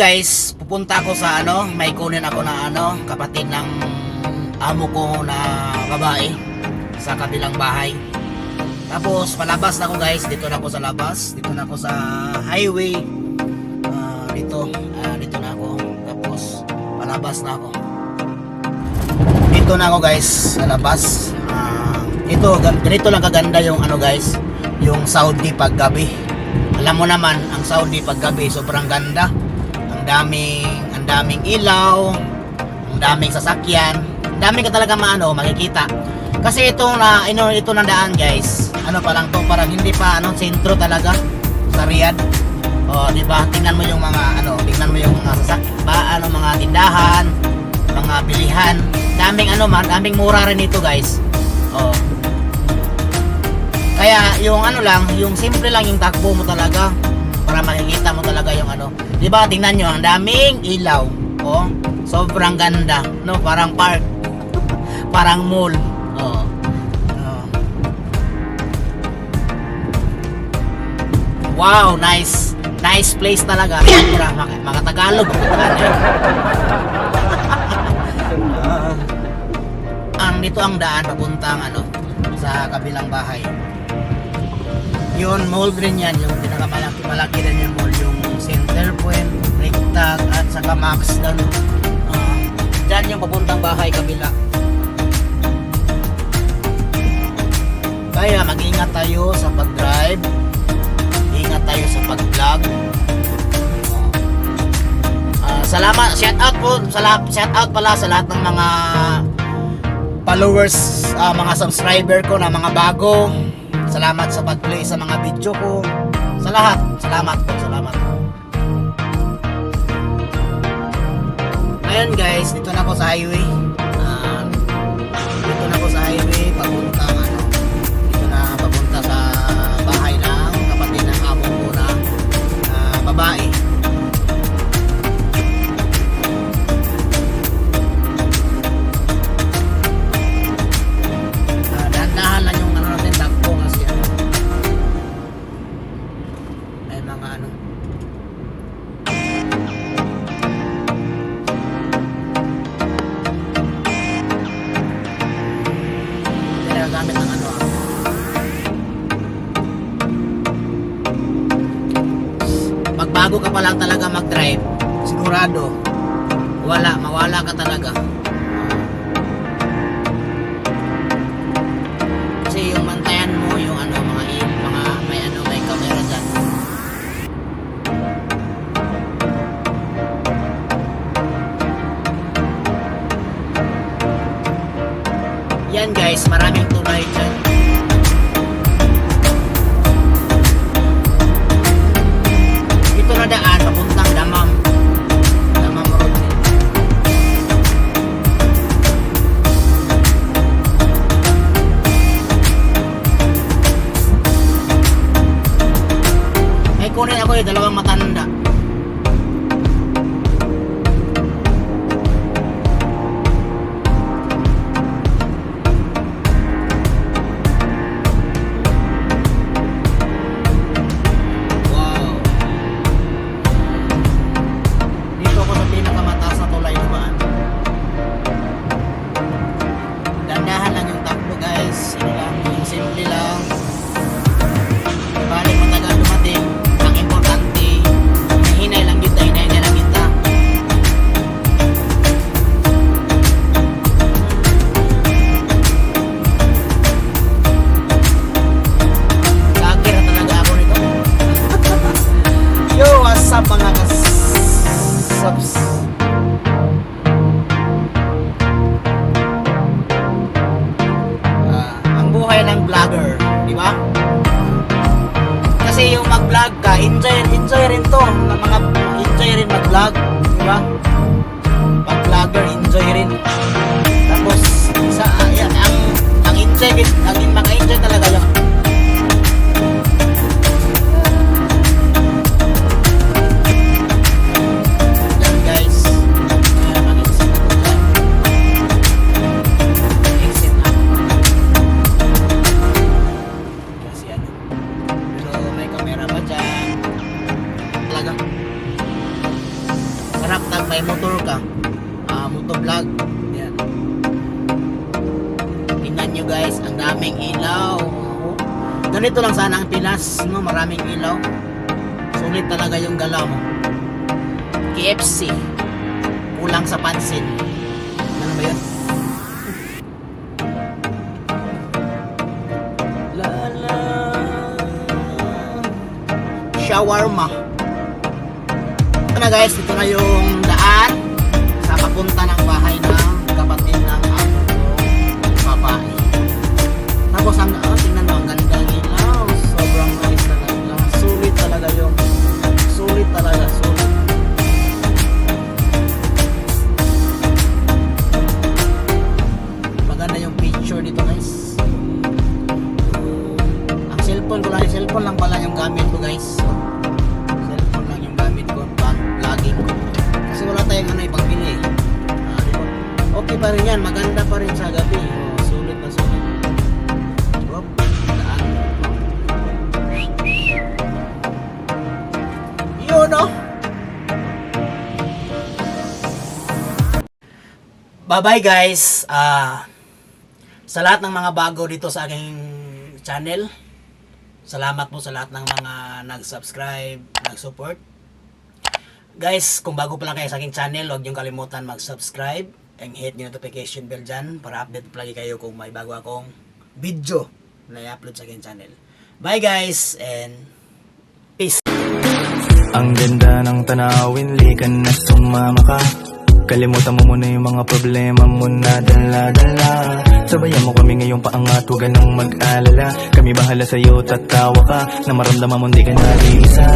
guys, pupunta ako sa may kunin ako na kapatid ng amo ko na babae sa kabilang bahay. Tapos palabas na ako guys, dito na ako sa labas, dito na ako sa highway. Dito na ako. Tapos palabas na ako. Dito na ako guys sa labas. Ganito lang kaganda yung guys, yung Saudi pag gabi. Alam mo naman ang Saudi pag gabi sobrang ganda. Ang daming ilaw, ang daming sasakyan, ang daming ka talaga makikita. Kasi ito na daan guys. Pa lang to, parang hindi pa sentro talaga sa Riyadh. Di ba? Tingnan mo yung mga mga sasakyan, mga tindahan, mga bilihan. Daming mura rin ito guys. Kaya yung yung simple lang yung takbo mo talaga para makikita mo talaga yung Di ba? Tingnan nyo, ang daming ilaw. Sobrang ganda, no? Parang park. Parang mall. Wow, nice. Nice place talaga. Mga Tagalog. Dito ang daan papuntang sa kabilang bahay. Yun, mall rin yan. Yung pinakamalaki rin yung mall. Yung Center Point, Rectag, at saka Max doon. Dyan yung papuntang bahay kabila. Kaya mag-ingat tayo sa pag-drive. Ingat tayo sa pag-vlog. Salamat, shout out pala sa lahat ng mga followers, mga subscriber ko na mga bago. Salamat sa pag-play sa mga video ko. Sa lahat, salamat. Ngayon guys, dito na ako sa highway. Papunta sa bahay ng kapatid ng amo ko na babae. Dahan-dahan lang yung natin takbo kasi may mga gamit ng pag bago ka pa lang talaga mag-drive, sigurado mawala ka talaga. Kasi yung mantayan mo yung may camera dyan. Yan guys, maraming tulay dyan. Ito na daan papuntang Damam Road. May kunin ako dalawang matanda. Ang buhay ng vlogger, di ba? Kasi yung mag-vlog ka, enjoy rin to. Enjoy rin mag-vlog, di ba? Pag-vlogger, enjoy rin. Tapos ang maka-enjoy talaga yung ganito lang sana ang Pinas, no? Maraming ilaw. Sulit talaga yung galaw mo. KFC. Kulang sa pansin. Ano ba yun? La. Shawarma. Ito na guys, ito na yung daan sa papunta ng bahay ng kapatid ng babae. Tapos tingnan mo, ang ganda ng ilaw. Sobrang nice talaga. Sulit talaga yung sulit talaga. Sulit. Maganda yung picture dito guys. Ang cellphone ko lang, yung cellphone lang pala yung gamit ko guys. Cellphone lang yung gamit ko pang vlogging ko. Kasi wala tayong ano ipagbili. Diba? Okay pa rin yan, maganda pa rin sa gabi. Sulit na sulit. Whoop, daan. Yun no? Bye-bye guys. Sa lahat ng mga bago dito sa aking channel, salamat po sa lahat ng mga nag-subscribe, nag-support. Guys, kung bago pa lang kayo sa aking channel, huwag niyong kalimutan mag-subscribe and hit yung notification bell dyan para update lagi kayo kung may bago akong video na i-upload sa aking channel. Bye guys and peace! Ang ganda ng tanawin, likan na sumama ka. Kalimutan mo muna yung mga problema mo na dala-dala. Sabayan mo kami ngayong paangat, huwag ka nang mag-alala. Kami bahala sa'yo, tatawa ka na maramdaman mo hindi ka nag-iisa.